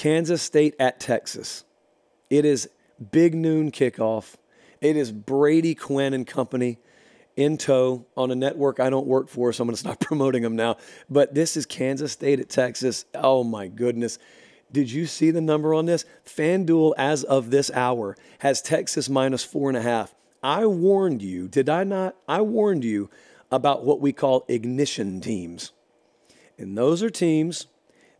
Kansas State at Texas. It is big noon kickoff. It is Brady Quinn and company in tow on a network I don't work for, so I'm going to stop promoting them now. But this is Kansas State at Texas. Oh, my goodness. Did you see the number on this? FanDuel, as of this hour, has Texas minus 4.5. I warned you, did I not? I warned you about what we call ignition teams. And those are teams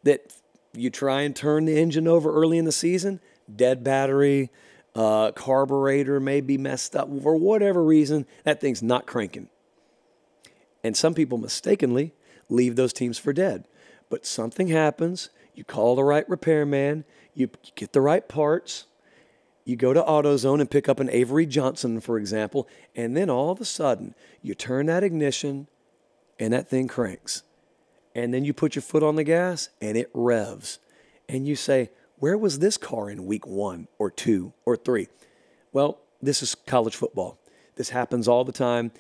that you try and turn the engine over early in the season, dead battery, carburetor may be messed up for whatever reason, that thing's not cranking. And some people mistakenly leave those teams for dead. But something happens, you call the right repairman, you get the right parts, you go to AutoZone and pick up an Avery Johnson, for example, and then all of a sudden you turn that ignition and that thing cranks. And then you put your foot on the gas and it revs. And you say, where was this car in week 1 or 2 or 3? Well, this is college football. This happens all the time.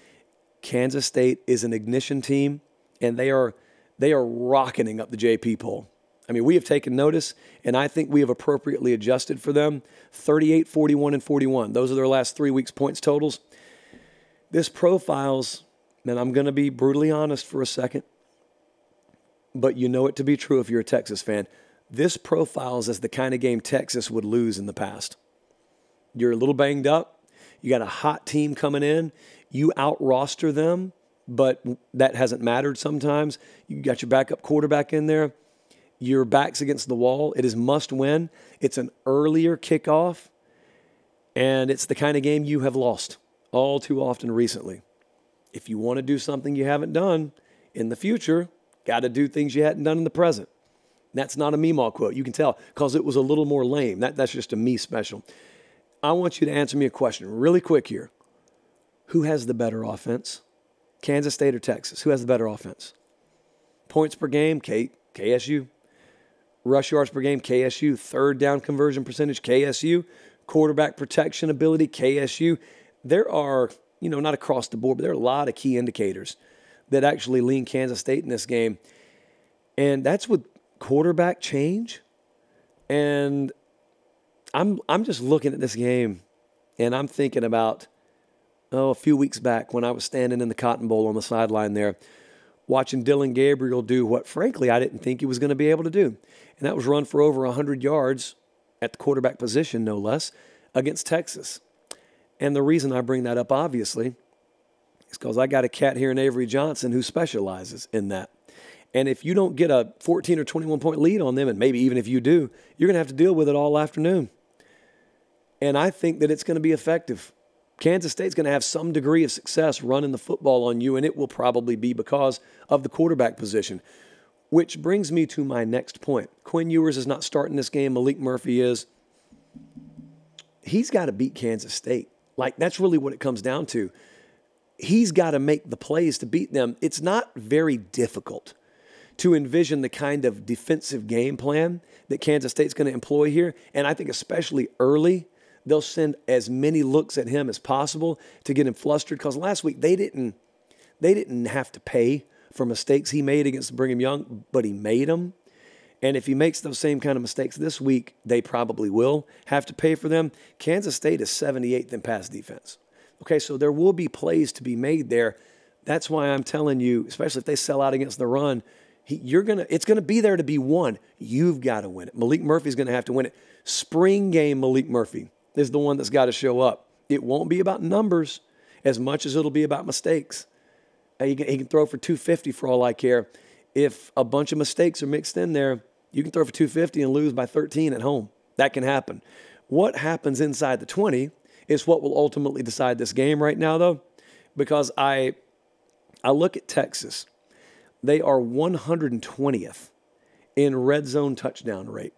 Kansas State is an ignition team, and they are rocketing up the JP poll. I mean, we have taken notice, and I think we have appropriately adjusted for them. 38, 41, and 41. Those are their last 3 weeks' points totals. This profiles, and I'm going to be brutally honest for a second, but you know it to be true if you're a Texas fan. This profiles as the kind of game Texas would lose in the past. You're a little banged up. You got a hot team coming in. You out-roster them, but that hasn't mattered sometimes. You got your backup quarterback in there. Your back's against the wall. It is must win. It's an earlier kickoff, and it's the kind of game you have lost all too often recently. If you want to do something you haven't done in the future, got to do things you hadn't done in the present. That's not a Meemaw quote. You can tell because it was a little more lame. That's just a me special. I want you to answer me a question really quick here. Who has the better offense? Kansas State or Texas? Who has the better offense? Points per game, KSU. Rush yards per game, KSU. Third down conversion percentage, KSU. Quarterback protection ability, KSU. There are, not across the board, but there are a lot of key indicators that actually lean Kansas State in this game. And that's with quarterback change. And I'm just looking at this game, and I'm thinking about, a few weeks back when I was standing in the Cotton Bowl on the sideline there, watching Dylan Gabriel do what, frankly, I didn't think he was going to be able to do. And that was run for over 100 yards at the quarterback position, no less, against Texas. And the reason I bring that up, obviously, is because I got a cat here in Avery Johnson who specializes in that. And if you don't get a 14 or 21-point lead on them, and maybe even if you do, you're going to have to deal with it all afternoon. And I think that it's going to be effective. Kansas State's going to have some degree of success running the football on you, and it will probably be because of the quarterback position. Which brings me to my next point. Quinn Ewers is not starting this game. Malik Murphy is. He's got to beat Kansas State. That's really what it comes down to. He's got to make the plays to beat them. It's not very difficult to envision the kind of defensive game plan that Kansas State's going to employ here. And I think especially early, they'll send as many looks at him as possible to get him flustered. Because last week they didn't have to pay for mistakes he made against Brigham Young, but he made them. And if he makes those same kind of mistakes this week, they probably will have to pay for them. Kansas State is 78th in pass defense. Okay, so there will be plays to be made there. That's why I'm telling you, especially if they sell out against the run, it's going to be there to be won. You've got to win it. Malik Murphy's going to have to win it. Spring game Malik Murphy is the one that's got to show up. It won't be about numbers as much as it'll be about mistakes. He can throw for 250 for all I care. If a bunch of mistakes are mixed in there, you can throw for 250 and lose by 13 at home. That can happen. What happens inside the 20 is what will ultimately decide this game right now, though, because I look at Texas. They are 120th in red zone touchdown rate.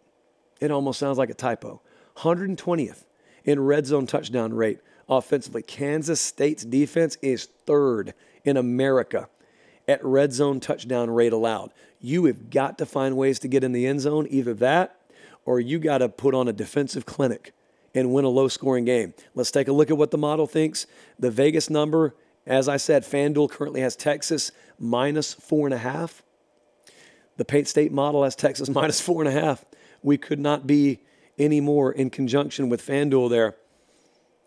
It almost sounds like a typo. 120th in red zone touchdown rate offensively. Kansas State's defense is third in America at red zone touchdown rate allowed. You have got to find ways to get in the end zone, either that or you got to put on a defensive clinic and win a low-scoring game. Let's take a look at what the model thinks. The Vegas number, as I said, FanDuel currently has Texas minus 4.5. The Pate State model has Texas minus 4.5. We could not be any more in conjunction with FanDuel there.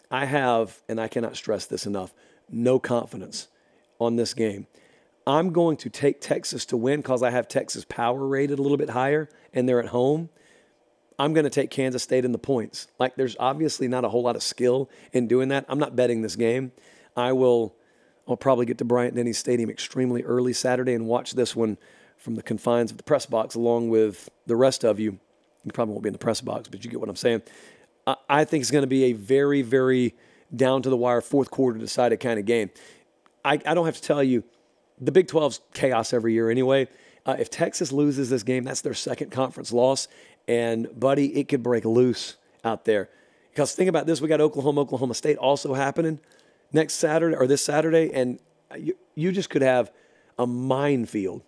I have, and I cannot stress this enough, no confidence on this game. I'm going to take Texas to win because I have Texas power rated a little bit higher, and they're at home. I'm going to take Kansas State in the points. Like, there's obviously not a whole lot of skill in doing that. I'm not betting this game. I'll probably get to Bryant-Denny Stadium extremely early Saturday and watch this one from the confines of the press box along with the rest of you. You probably won't be in the press box, but you get what I'm saying. I think it's going to be a very, very down-to-the-wire, fourth quarter decided kind of game. I don't have to tell you, the Big 12's chaos every year anyway. If Texas loses this game, that's their second conference loss. And, buddy, it could break loose out there. Because think about this. We got Oklahoma State also happening next Saturday or this Saturday. And you just could have a minefield.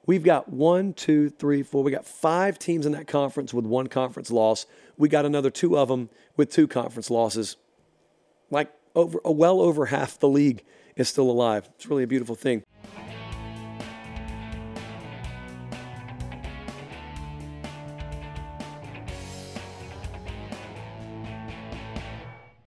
We've got 1, 2, 3, 4. We got 5 teams in that conference with 1 conference loss. We got another 2 of them with 2 conference losses. Like well over half the league is still alive. It's really a beautiful thing.